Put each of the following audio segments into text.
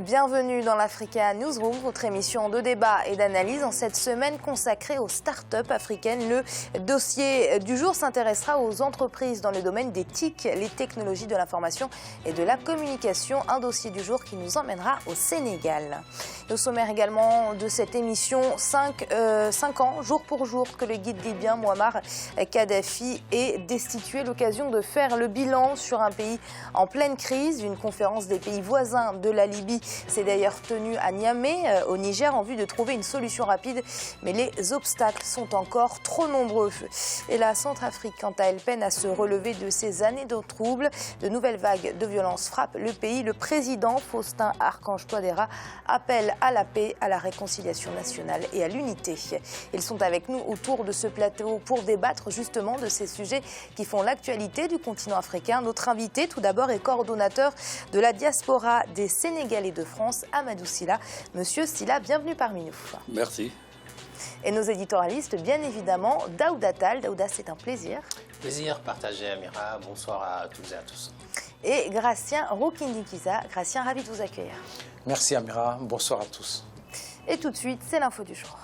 bienvenue dans l'Africa Newsroom, votre émission de débat et d'analyse en cette semaine consacrée aux start-up africaines. Le dossier du jour s'intéressera aux entreprises dans le domaine des TIC, les technologies de l'information et de la communication. Un dossier du jour qui nous emmènera au Sénégal. Au sommaire également de cette émission, 5 ans, jour pour jour, que le guide libyen Mouammar Kadhafi est destitué. L'occasion de faire le bilan sur un pays en pleine crise. Une conférence des pays voisins de la Libye s'est d'ailleurs tenue à Niamey, au Niger, en vue de trouver une solution rapide. Mais les obstacles sont encore trop nombreux. Et la Centrafrique, quant à elle, peine à se relever de ces années de troubles. De nouvelles vagues de violence frappent le pays. Le président Faustin Archange Touadéra appelle à la paix, à la réconciliation nationale et à l'unité. Ils sont avec nous autour de ce plateau pour débattre justement de ces sujets qui font l'actualité du continent africain. Notre invité, tout d'abord, est coordonnateur de la diaspora des Sénégalais de France, Amadou Sylla. Monsieur Sylla, bienvenue parmi nous. Merci. Et nos éditorialistes, bien évidemment, Daouda Tall. Daouda, c'est un plaisir. Plaisir partagé, Amira. Bonsoir à toutes et à tous. Et Gratien Rokindikiza. Gratien, ravi de vous accueillir. Merci, Amira. Bonsoir à tous. Et tout de suite, c'est l'info du jour.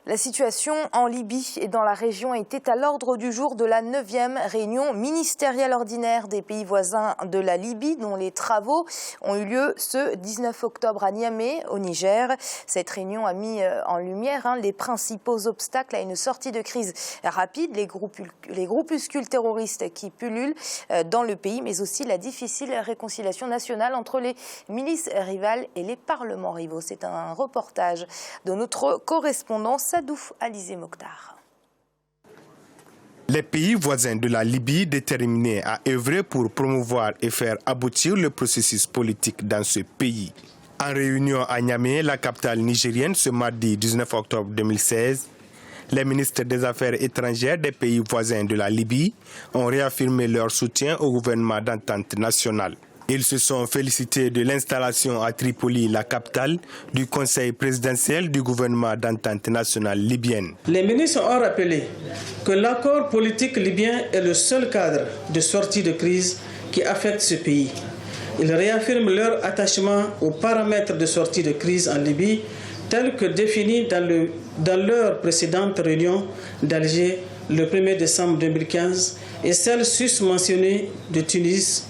La situation en Libye et dans la région était à l'ordre du jour de la 9e réunion ministérielle ordinaire des pays voisins de la Libye, dont les travaux ont eu lieu ce 19 octobre à Niamey, au Niger. Cette réunion a mis en lumière les principaux obstacles à une sortie de crise rapide, les groupuscules terroristes qui pullulent dans le pays, mais aussi la difficile réconciliation nationale entre les milices rivales et les parlements rivaux. C'est un reportage de notre correspondant Sadouf Alizé Mokhtar. Les pays voisins de la Libye déterminés à œuvrer pour promouvoir et faire aboutir le processus politique dans ce pays. En réunion à Niamey, la capitale nigérienne, ce mardi 19 octobre 2016, les ministres des Affaires étrangères des pays voisins de la Libye ont réaffirmé leur soutien au gouvernement d'entente nationale. Ils se sont félicités de l'installation à Tripoli, la capitale, du conseil présidentiel du gouvernement d'entente nationale libyenne. Les ministres ont rappelé que l'accord politique libyen est le seul cadre de sortie de crise qui affecte ce pays. Ils réaffirment leur attachement aux paramètres de sortie de crise en Libye tels que définis dans leur précédente réunion d'Alger le 1er décembre 2015 et celle susmentionnée de Tunis,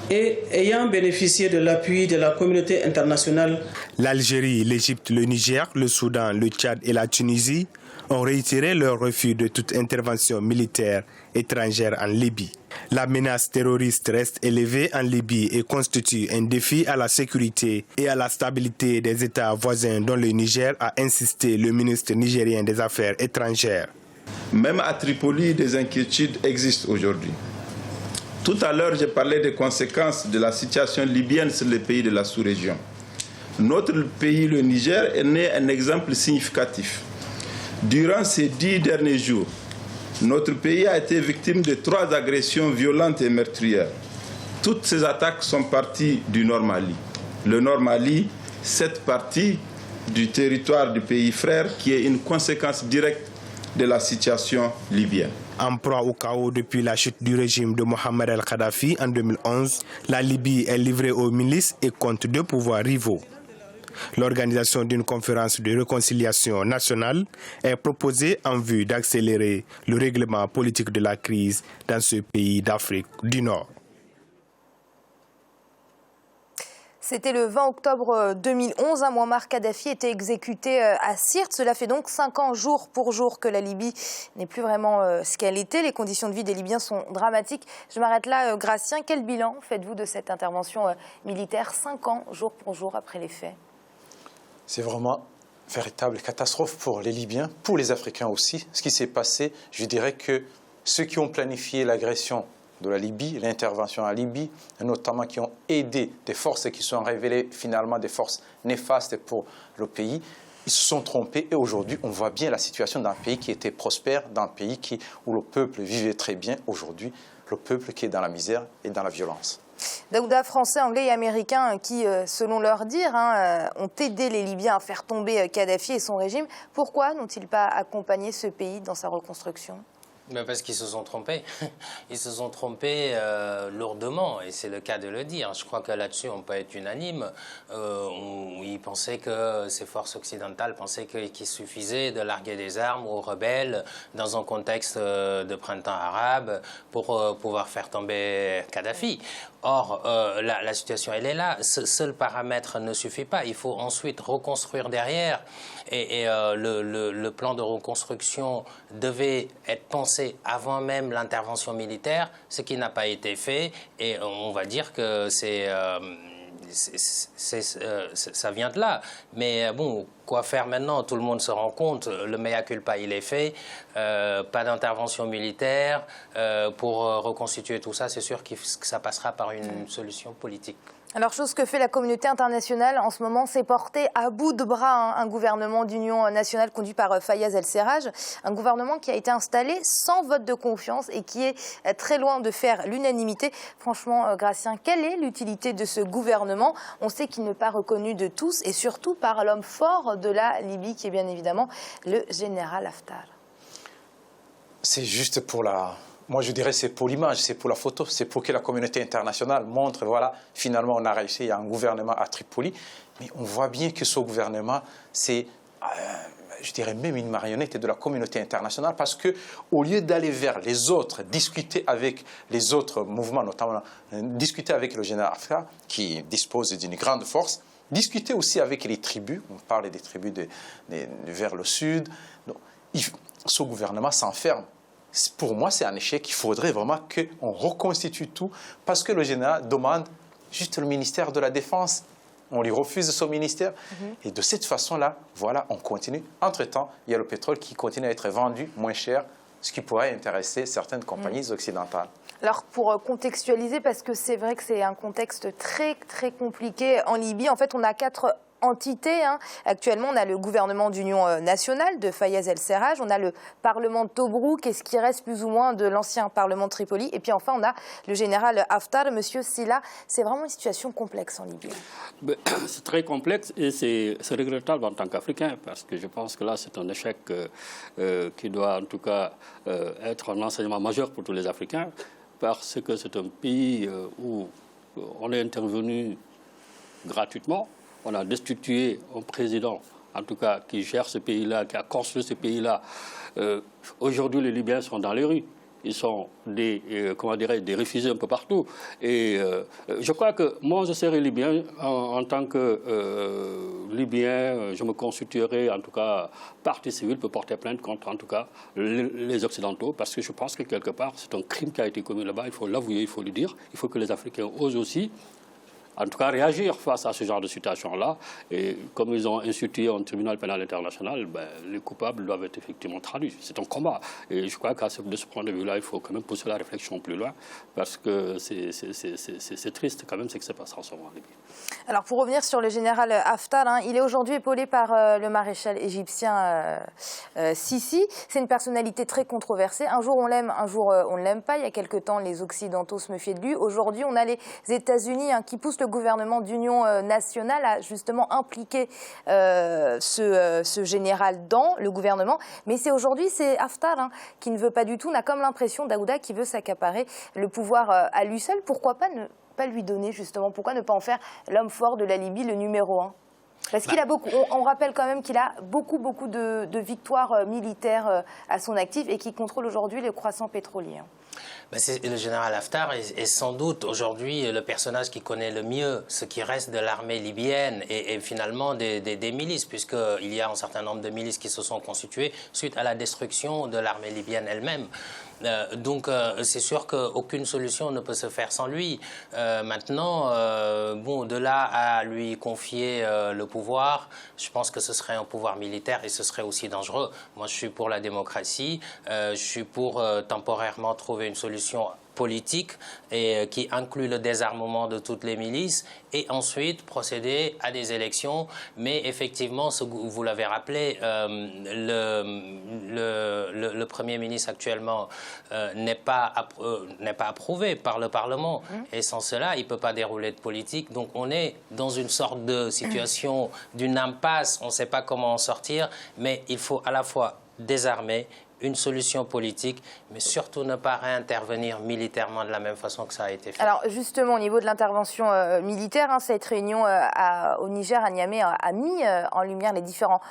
et ayant bénéficié de l'appui de la communauté internationale. L'Algérie, l'Égypte, le Niger, le Soudan, le Tchad et la Tunisie ont réitéré leur refus de toute intervention militaire étrangère en Libye. La menace terroriste reste élevée en Libye et constitue un défi à la sécurité et à la stabilité des États voisins, dont le Niger a insisté le ministre nigérien des Affaires étrangères. Même à Tripoli, des inquiétudes existent aujourd'hui. Tout à l'heure, j'ai parlé des conséquences de la situation libyenne sur les pays de la sous-région. Notre pays, le Niger, est né un exemple significatif. Durant ces 10 derniers jours, notre pays a été victime de 3 agressions violentes et meurtrières. Toutes ces attaques sont parties du Nord Mali. Le Nord Mali, cette partie du territoire du pays frère qui est une conséquence directe de la situation libyenne. En proie au chaos depuis la chute du régime de Mohamed el-Kadhafi en 2011, la Libye est livrée aux milices et compte 2 pouvoirs rivaux. L'organisation d'une conférence de réconciliation nationale est proposée en vue d'accélérer le règlement politique de la crise dans ce pays d'Afrique du Nord. C'était le 20 octobre 2011. Mouammar Kadhafi était exécuté à Sirte. Cela fait donc 5 ans, jour pour jour, que la Libye n'est plus vraiment ce qu'elle était. Les conditions de vie des Libyens sont dramatiques. Je m'arrête là, Gratien. Quel bilan faites-vous de cette intervention militaire 5 ans, jour pour jour, après les faits? C'est vraiment une véritable catastrophe pour les Libyens, pour les Africains aussi. Ce qui s'est passé, je dirais que ceux qui ont planifié l'agression de la Libye, l'intervention en Libye, notamment qui ont aidé des forces qui sont révélées finalement des forces néfastes pour le pays, ils se sont trompés et aujourd'hui on voit bien la situation d'un pays qui était prospère, d'un pays où le peuple vivait très bien. Aujourd'hui, le peuple qui est dans la misère et dans la violence. Daouda, Français, Anglais et Américains qui, selon leur dire, ont aidé les Libyens à faire tomber Kadhafi et son régime. Pourquoi n'ont-ils pas accompagné ce pays dans sa reconstruction ? Parce qu'ils se sont trompés. Ils se sont trompés lourdement, et c'est le cas de le dire. Je crois que là-dessus, on peut être unanime. Ils pensaient que ces forces occidentales pensaient qu'il suffisait de larguer des armes aux rebelles dans un contexte de printemps arabe pour pouvoir faire tomber Kadhafi. Or, la situation, elle est là. Ce seul paramètre ne suffit pas. Il faut ensuite reconstruire derrière. Et le plan de reconstruction devait être pensé avant même l'intervention militaire, ce qui n'a pas été fait. Et on va dire que ça vient de là. Mais bon, quoi faire maintenant? Tout le monde se rend compte, le mea culpa, il est fait. Pas d'intervention militaire. Pour reconstituer tout ça, c'est sûr que ça passera par une solution politique. Alors, chose que fait la communauté internationale en ce moment, c'est porter à bout de bras un gouvernement d'union nationale conduit par Fayez El-Serraj, un gouvernement qui a été installé sans vote de confiance et qui est très loin de faire l'unanimité. Franchement, Gratien, quelle est l'utilité de ce gouvernement? On sait qu'il n'est pas reconnu de tous et surtout par l'homme fort de la Libye qui est bien évidemment le général Haftar. C'est juste pour la... Moi, je dirais c'est pour l'image, c'est pour la photo, c'est pour que la communauté internationale montre, voilà, finalement, on a réussi, il y a un gouvernement à Tripoli. Mais on voit bien que ce gouvernement, c'est, je dirais même une marionnette de la communauté internationale, parce qu'au lieu d'aller vers les autres, discuter avec les autres mouvements, notamment discuter avec le général Haftar, qui dispose d'une grande force, discuter aussi avec les tribus, on parle des tribus vers le sud. Donc, ce gouvernement s'enferme. Pour moi, c'est un échec. Il faudrait vraiment qu'on reconstitue tout parce que le général demande juste le ministère de la Défense. On lui refuse son ministère. Et de cette façon-là, voilà, on continue. Entre-temps, il y a le pétrole qui continue à être vendu moins cher, ce qui pourrait intéresser certaines compagnies occidentales. Alors, pour contextualiser, parce que c'est vrai que c'est un contexte très, très compliqué en Libye, en fait, on a 4 entités. Actuellement, on a le gouvernement d'union nationale de Fayez El-Serraj, on a le parlement de Tobrouk et ce qui reste plus ou moins de l'ancien parlement de Tripoli. Et puis enfin, on a le général Haftar. Monsieur Sylla, c'est vraiment une situation complexe en Libye. C'est très complexe et c'est regrettable en tant qu'Africain parce que je pense que là, c'est un échec qui doit en tout cas être un enseignement majeur pour tous les Africains parce que c'est un pays où on est intervenu gratuitement. On a destitué un président, en tout cas, qui gère ce pays-là, qui a construit ce pays-là. Aujourd'hui, les Libyens sont dans les rues. Ils sont des réfugiés un peu partout. Et je crois que moi, je serais Libyen. En tant que Libyen, je me constituerai, en tout cas, partie civile pour porter plainte contre, en tout cas, les Occidentaux. Parce que je pense que, quelque part, c'est un crime qui a été commis là-bas. Il faut l'avouer, il faut le dire. Il faut que les Africains osent aussi, en tout cas, réagir face à ce genre de situation-là. Et comme ils ont institué un tribunal pénal international, les coupables doivent être effectivement traduits. C'est un combat. Et je crois qu'à de ce point de vue-là, il faut quand même pousser la réflexion plus loin, parce que c'est triste quand même ce qui se passe en ce moment en Libye. Alors, pour revenir sur le général Haftar, il est aujourd'hui épaulé par le maréchal égyptien Sisi. C'est une personnalité très controversée. Un jour, on l'aime, un jour, on ne l'aime pas. Il y a quelque temps, les Occidentaux se méfiaient de lui. Aujourd'hui, on a les États-Unis qui poussent le gouvernement d'union nationale à justement impliquer ce général dans le gouvernement. Mais c'est aujourd'hui, c'est Haftar qui ne veut pas du tout. On a comme l'impression, Daouda, qui veut s'accaparer le pouvoir à lui seul. Pourquoi pas lui donner justement? Pourquoi ne pas en faire l'homme fort de la Libye, le numéro 1? Parce qu'il a beaucoup, on rappelle quand même qu'il a beaucoup de victoires militaires à son actif et qu'il contrôle aujourd'hui le croissant pétrolier. Le général Haftar est sans doute aujourd'hui le personnage qui connaît le mieux ce qui reste de l'armée libyenne et finalement des milices, puisqu'il y a un certain nombre de milices qui se sont constituées suite à la destruction de l'armée libyenne elle-même. Donc c'est sûr qu'aucune solution ne peut se faire sans lui. Maintenant, de là à lui confier le pouvoir, je pense que ce serait un pouvoir militaire et ce serait aussi dangereux. Moi, je suis pour la démocratie, je suis pour temporairement trouver une solution politique et qui inclut le désarmement de toutes les milices et ensuite procéder à des élections. Mais effectivement, vous l'avez rappelé, le Premier ministre actuellement n'est pas approuvé par le Parlement et sans cela, il ne peut pas dérouler de politique. Donc on est dans une sorte de situation d'une impasse, on ne sait pas comment en sortir, mais il faut à la fois désarmer, une solution politique, mais surtout ne pas réintervenir militairement de la même façon que ça a été fait. Alors justement, au niveau de l'intervention militaire, cette réunion au Niger, à Niamey, a mis en lumière les différents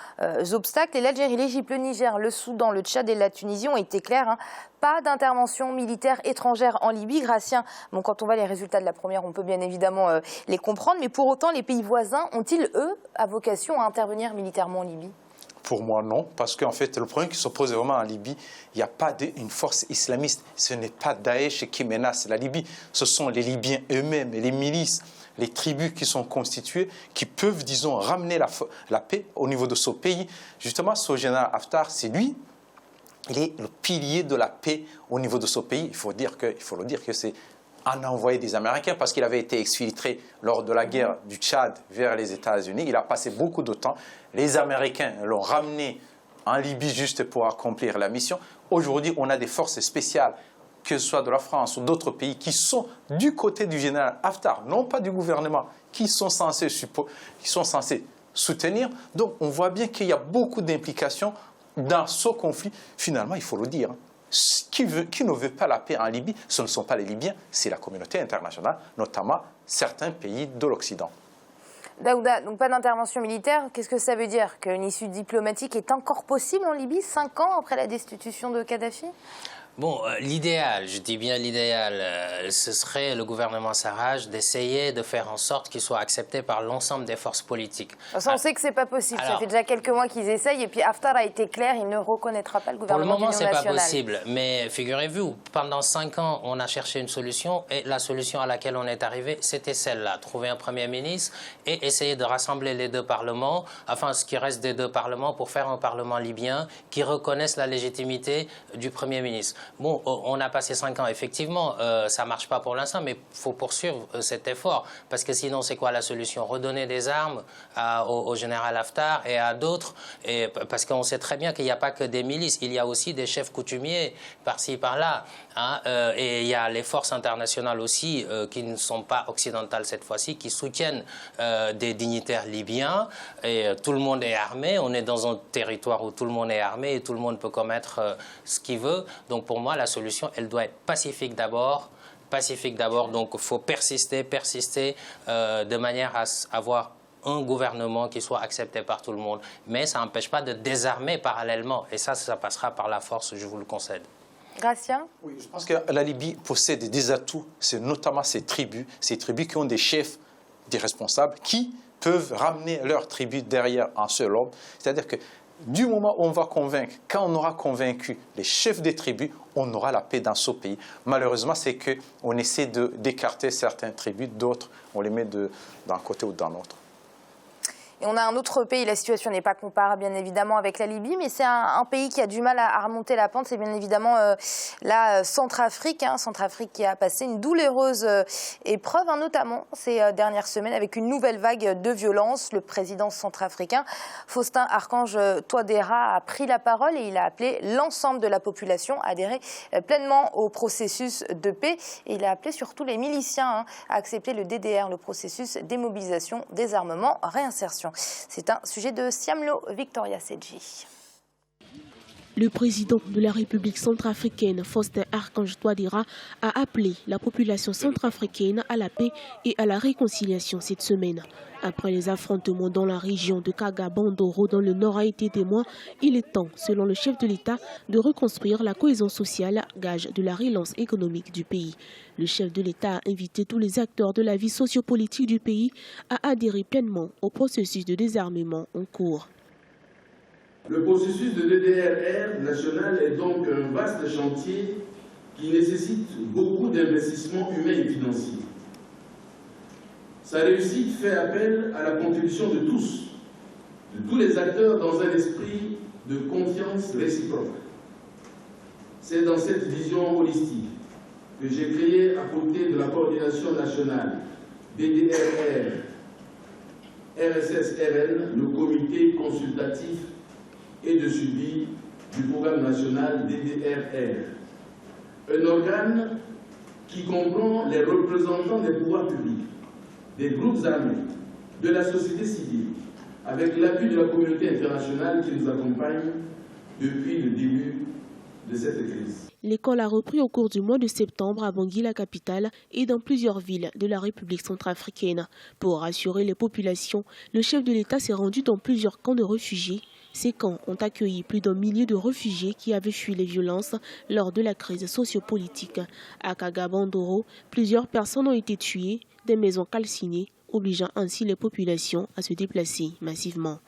obstacles. Et l'Algérie, l'Égypte, le Niger, le Soudan, le Tchad et la Tunisie ont été clairs. Pas d'intervention militaire étrangère en Libye. Gratien, bon, quand on voit les résultats de la première, on peut bien évidemment les comprendre. Mais pour autant, les pays voisins ont-ils, eux, à vocation à intervenir militairement en Libye ? Pour moi, non, parce qu'en fait, le problème qui se pose vraiment en Libye, il n'y a pas une force islamiste. Ce n'est pas Daesh qui menace la Libye. Ce sont les Libyens eux-mêmes, les milices, les tribus qui sont constituées, qui peuvent, disons, ramener la paix au niveau de ce pays. Justement, ce général Haftar, c'est lui, il est le pilier de la paix au niveau de ce pays. Il faut le dire que c'est un envoyé des Américains parce qu'il avait été exfiltré lors de la guerre du Tchad vers les États-Unis. Il a passé beaucoup de temps. Les Américains l'ont ramené en Libye juste pour accomplir la mission. Aujourd'hui, on a des forces spéciales, que ce soit de la France ou d'autres pays, qui sont du côté du général Haftar, non pas du gouvernement, qui sont censés soutenir. Donc, on voit bien qu'il y a beaucoup d'implications dans ce conflit. Finalement, il faut le dire, qui ne veut pas la paix en Libye, ce ne sont pas les Libyens, c'est la communauté internationale, notamment certains pays de l'Occident. Daouda, donc pas d'intervention militaire, qu'est-ce que ça veut dire? Qu'une issue diplomatique est encore possible en Libye, 5 ans après la destitution de Kadhafi? Bon, l'idéal, je dis bien l'idéal, ce serait le gouvernement Sarraj d'essayer de faire en sorte qu'il soit accepté par l'ensemble des forces politiques. On sait que c'est pas possible. Ça fait déjà quelques mois qu'ils essayent et puis Haftar a été clair, il ne reconnaîtra pas le gouvernement d'union nationale. Pour le moment, c'est pas possible. Mais figurez-vous, pendant 5 ans, on a cherché une solution et la solution à laquelle on est arrivé, c'était celle-là. Trouver un Premier ministre et essayer de rassembler les deux parlements, enfin ce qui reste des deux parlements, pour faire un parlement libyen qui reconnaisse la légitimité du Premier ministre. Bon, on a passé 5 ans, effectivement, ça ne marche pas pour l'instant, mais il faut poursuivre cet effort. Parce que sinon, c'est quoi la solution? Redonner des armes au général Haftar et à d'autres. Parce qu'on sait très bien qu'il n'y a pas que des milices, il y a aussi des chefs coutumiers par-ci, par-là. Et il y a les forces internationales aussi, qui ne sont pas occidentales cette fois-ci, qui soutiennent des dignitaires libyens. Et tout le monde est armé, on est dans un territoire où tout le monde est armé et tout le monde peut commettre ce qu'il veut. Donc pour moi, la solution, elle doit être pacifique d'abord. Donc il faut persister de manière à avoir un gouvernement qui soit accepté par tout le monde. Mais ça n'empêche pas de désarmer parallèlement. Et ça passera par la force, je vous le concède. Gratien? Oui, je pense que la Libye possède des atouts, c'est notamment ces tribus qui ont des chefs, des responsables, qui peuvent ramener leur tribu derrière un seul homme. C'est-à-dire que du moment où on va convaincre, quand on aura convaincu les chefs des tribus, on aura la paix dans ce pays. Malheureusement, c'est qu'on essaie d'écarter certaines tribus, d'autres, on les met d'un côté ou d'un autre. Et on a un autre pays, la situation n'est pas comparable bien évidemment avec la Libye, mais c'est un pays qui a du mal à remonter la pente, c'est bien évidemment la Centrafrique. Centrafrique qui a passé une douloureuse épreuve, notamment ces dernières semaines, avec une nouvelle vague de violence. Le président centrafricain, Faustin Archange Touadéra, a pris la parole et il a appelé l'ensemble de la population à adhérer pleinement au processus de paix. Et il a appelé surtout les miliciens à accepter le DDR, le processus démobilisation, désarmement, réinsertion. C'est un sujet de Siamlo Victoria Sedji. Le président de la République centrafricaine, Faustin Archange Touadéra, a appelé la population centrafricaine à la paix et à la réconciliation cette semaine. Après les affrontements dans la région de Kaga-Bandoro, dans le nord Haïti témoin, il est temps, selon le chef de l'État, de reconstruire la cohésion sociale, gage de la relance économique du pays. Le chef de l'État a invité tous les acteurs de la vie sociopolitique du pays à adhérer pleinement au processus de désarmement en cours. Le processus de DDR national est donc un vaste chantier qui nécessite beaucoup d'investissements humains et financiers. Sa réussite fait appel à la contribution de tous les acteurs dans un esprit de confiance réciproque. C'est dans cette vision holistique que j'ai créé à côté de la coordination nationale DDRR, RSSRN, le comité consultatif et de suivi du programme national DDRR. Un organe qui comprend les représentants des pouvoirs publics, des groupes armés, de la société civile, avec l'appui de la communauté internationale qui nous accompagne depuis le début de cette crise. L'école a repris au cours du mois de septembre à Bangui, la capitale, et dans plusieurs villes de la République centrafricaine. Pour rassurer les populations, le chef de l'État s'est rendu dans plusieurs camps de réfugiés. Ces camps ont accueilli plus d'un millier de réfugiés qui avaient fui les violences lors de la crise sociopolitique. À Kagabandoro, plusieurs personnes ont été tuées, des maisons calcinées, obligeant ainsi les populations à se déplacer massivement.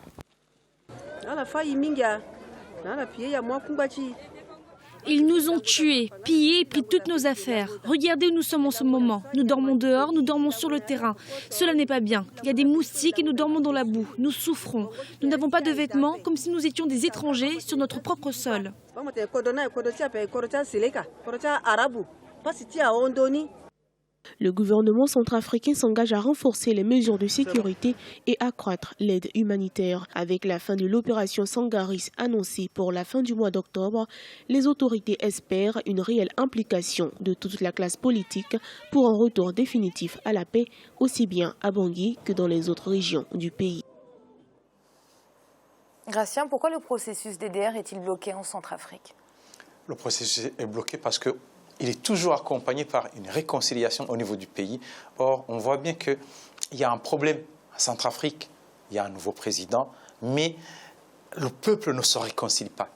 Ils nous ont tués, pillés et pris toutes nos affaires. Regardez où nous sommes en ce moment. Nous dormons dehors, nous dormons sur le terrain. Cela n'est pas bien. Il y a des moustiques et nous dormons dans la boue. Nous souffrons. Nous n'avons pas de vêtements, comme si nous étions des étrangers sur notre propre sol. Le gouvernement centrafricain s'engage à renforcer les mesures de sécurité et accroître l'aide humanitaire. Avec la fin de l'opération Sangaris annoncée pour la fin du mois d'octobre, les autorités espèrent une réelle implication de toute la classe politique pour un retour définitif à la paix, aussi bien à Bangui que dans les autres régions du pays. Gratien, pourquoi le processus DDR est-il bloqué en Centrafrique? Le processus est bloqué parce que il est toujours accompagné par une réconciliation au niveau du pays. Or, on voit bien qu'il y a un problème en Centrafrique, il y a un nouveau président, mais le peuple ne se réconcilie pas.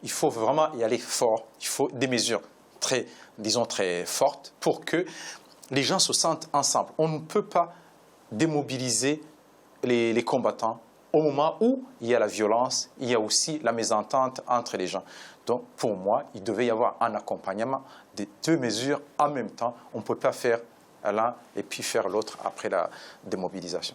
Il faut vraiment y aller fort, il faut des mesures très fortes pour que les gens se sentent ensemble. On ne peut pas démobiliser les combattants au moment où il y a la violence, il y a aussi la mésentente entre les gens. Donc, pour moi, il devait y avoir un accompagnement des deux mesures en même temps. On ne peut pas faire l'un et puis faire l'autre après la démobilisation.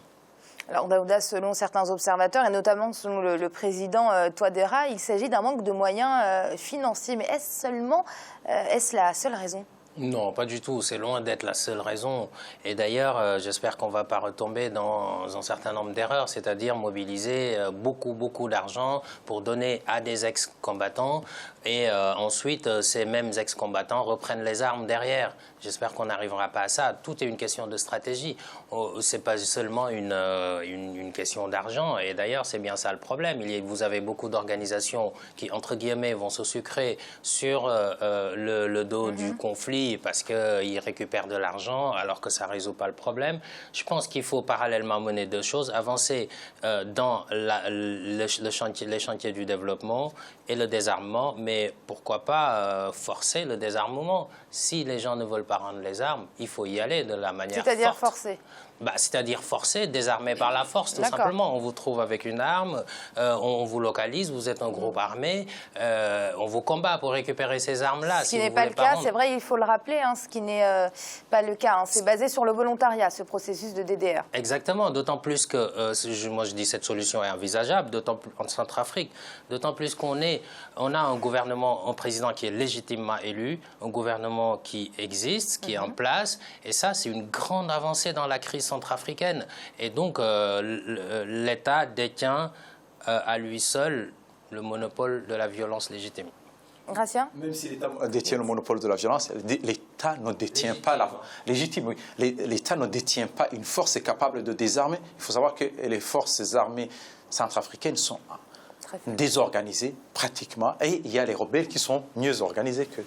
Alors, Daouda, selon certains observateurs, et notamment selon le président Touadéra, il s'agit d'un manque de moyens financiers. Mais est-ce la seule raison ? Non, pas du tout. C'est loin d'être la seule raison. Et d'ailleurs, j'espère qu'on ne va pas retomber dans un certain nombre d'erreurs, c'est-à-dire mobiliser beaucoup d'argent pour donner à des ex-combattants et ensuite ces mêmes ex-combattants reprennent les armes derrière. J'espère qu'on n'arrivera pas à ça. Tout est une question de stratégie. Ce n'est pas seulement une question d'argent. Et d'ailleurs, c'est bien ça le problème. Vous avez beaucoup d'organisations qui, entre guillemets, vont se sucrer sur le dos du conflit parce qu'ils récupèrent de l'argent alors que ça ne résout pas le problème. Je pense qu'il faut parallèlement mener deux choses. Avancer dans les chantiers du développement et le désarmement, mais pourquoi pas forcer le désarmement. Si les gens ne veulent pas rendre les armes, il faut y aller de la manière forte. C'est-à-dire forcer? C'est-à-dire forcer, désarmer par la force, tout simplement. On vous trouve avec une arme, on vous localise, vous êtes un groupe armé, on vous combat pour récupérer ces armes-là. Ce qui n'est pas le cas, c'est vrai, il faut le rappeler, ce qui n'est pas le cas. C'est basé sur le volontariat, ce processus de DDR. Exactement, d'autant plus que, moi je dis cette solution est envisageable, en Centrafrique, d'autant plus qu'on a un gouvernement, un président qui est légitimement élu, un gouvernement qui existe, qui est en place, et ça c'est une grande avancée dans la crise centrafricaine. Et donc, l'État détient à lui seul le monopole de la violence légitime. Gratien ? Même si l'État détient le monopole de la violence, l'État ne détient pas la légitime. Oui. L'État ne détient pas une force capable de désarmer. Il faut savoir que les forces armées centrafricaines sont désorganisées pratiquement, et il y a les rebelles qui sont mieux organisés qu'eux.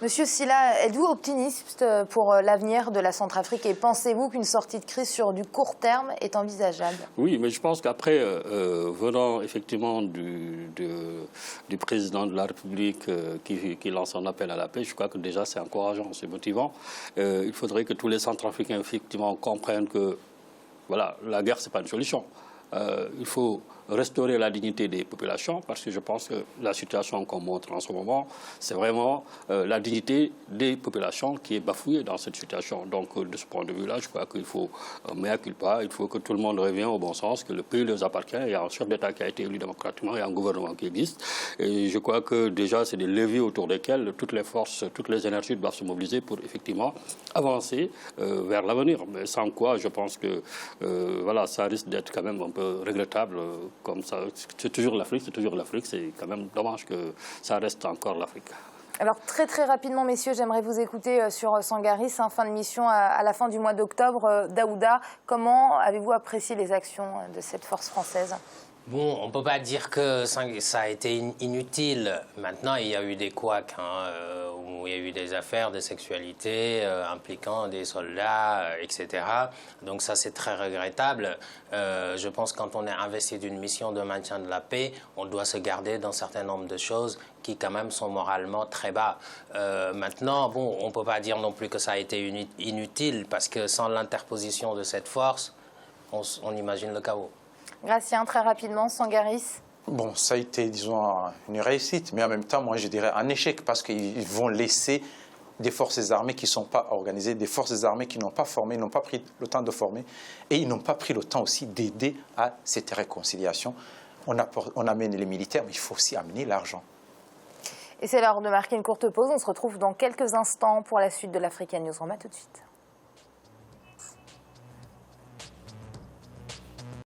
Monsieur Sylla, êtes-vous optimiste pour l'avenir de la Centrafrique et pensez-vous qu'une sortie de crise sur du court terme est envisageable? Oui, mais je pense qu'après, venant effectivement du président de la République qui lance un appel à la paix, je crois que déjà c'est encourageant, c'est motivant. Il faudrait que tous les Centrafricains effectivement comprennent que voilà, la guerre, ce n'est pas une solution. Il faut restaurer la dignité des populations, parce que je pense que la situation qu'on montre en ce moment, c'est vraiment la dignité des populations qui est bafouée dans cette situation. Donc, de ce point de vue-là, je crois qu'il faut mea culpa, il faut que tout le monde revienne au bon sens, que le pays leur appartient, il y a un chef d'État qui a été élu démocratiquement, il y a un gouvernement qui existe. Et je crois que déjà, c'est des leviers autour desquels toutes les forces, toutes les énergies doivent se mobiliser pour effectivement avancer vers l'avenir. Mais sans quoi, je pense que voilà, ça risque d'être quand même un peu regrettable. Comme ça, c'est toujours l'Afrique, c'est quand même dommage que ça reste encore l'Afrique. Alors très rapidement, messieurs, j'aimerais vous écouter sur Sangaris, fin de mission à la fin du mois d'octobre. Daouda, comment avez-vous apprécié les actions de cette force française ? Bon, on ne peut pas dire que ça a été inutile. Maintenant, il y a eu des couacs, où il y a eu des affaires de sexualité impliquant des soldats, etc. Donc ça, c'est très regrettable. Je pense que quand on est investi d'une mission de maintien de la paix, on doit se garder d'un certain nombre de choses qui, quand même, sont moralement très bas. Maintenant, bon, on ne peut pas dire non plus que ça a été inutile, parce que sans l'interposition de cette force, on imagine le chaos. Gratien, très rapidement, Sangaris. Bon, ça a été, disons, une réussite, mais en même temps, moi, je dirais un échec, parce qu'ils vont laisser des forces armées qui ne sont pas organisées, des forces armées qui n'ont pas formé, n'ont pas pris le temps de former, et ils n'ont pas pris le temps aussi d'aider à cette réconciliation. On amène les militaires, mais il faut aussi amener l'argent. Et c'est l'heure de marquer une courte pause. On se retrouve dans quelques instants pour la suite de l'Africa Newsroom. À tout de suite.